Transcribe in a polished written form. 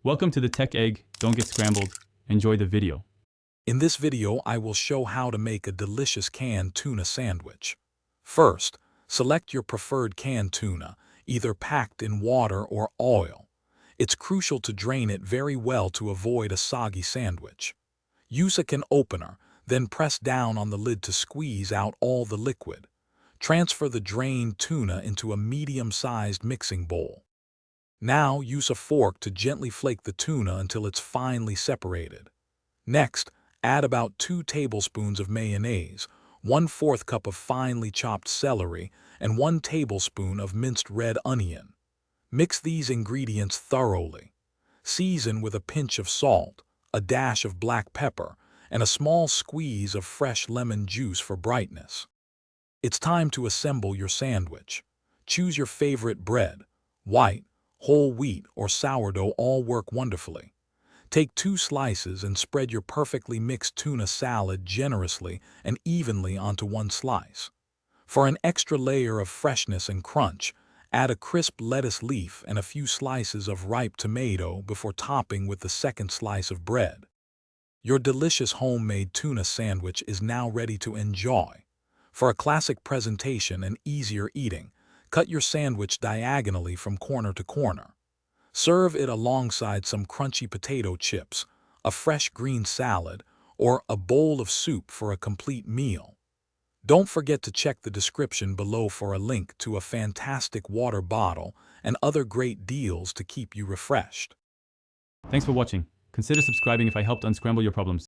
Welcome to the Tech Egg. Don't get scrambled. Enjoy the video. In this video, I will show how to make a delicious canned tuna sandwich. First, select your preferred canned tuna, either packed in water or oil. It's crucial to drain it very well to avoid a soggy sandwich. Use a can opener, then press down on the lid to squeeze out all the liquid. Transfer the drained tuna into a medium-sized mixing bowl. Now use a fork to gently flake the tuna until it's finely separated. Next, add about 2 tablespoons of mayonnaise, 1/4 cup of finely chopped celery, and 1 tablespoon of minced red onion. Mix these ingredients thoroughly. Season with a pinch of salt, a dash of black pepper, and a small squeeze of fresh lemon juice for brightness. It's time to assemble your sandwich. Choose your favorite bread. White, whole wheat, or sourdough all work wonderfully. Take 2 slices and spread your perfectly mixed tuna salad generously and evenly onto 1 slice. For an extra layer of freshness and crunch, add a crisp lettuce leaf and a few slices of ripe tomato before topping with the second slice of bread. Your delicious homemade tuna sandwich is now ready to enjoy. For a classic presentation and easier eating, cut your sandwich diagonally from corner to corner. Serve it alongside some crunchy potato chips, a fresh green salad, or a bowl of soup for a complete meal. Don't forget to check the description below for a link to a fantastic water bottle and other great deals to keep you refreshed. Thanks for watching. Consider subscribing if I helped unscramble your problems.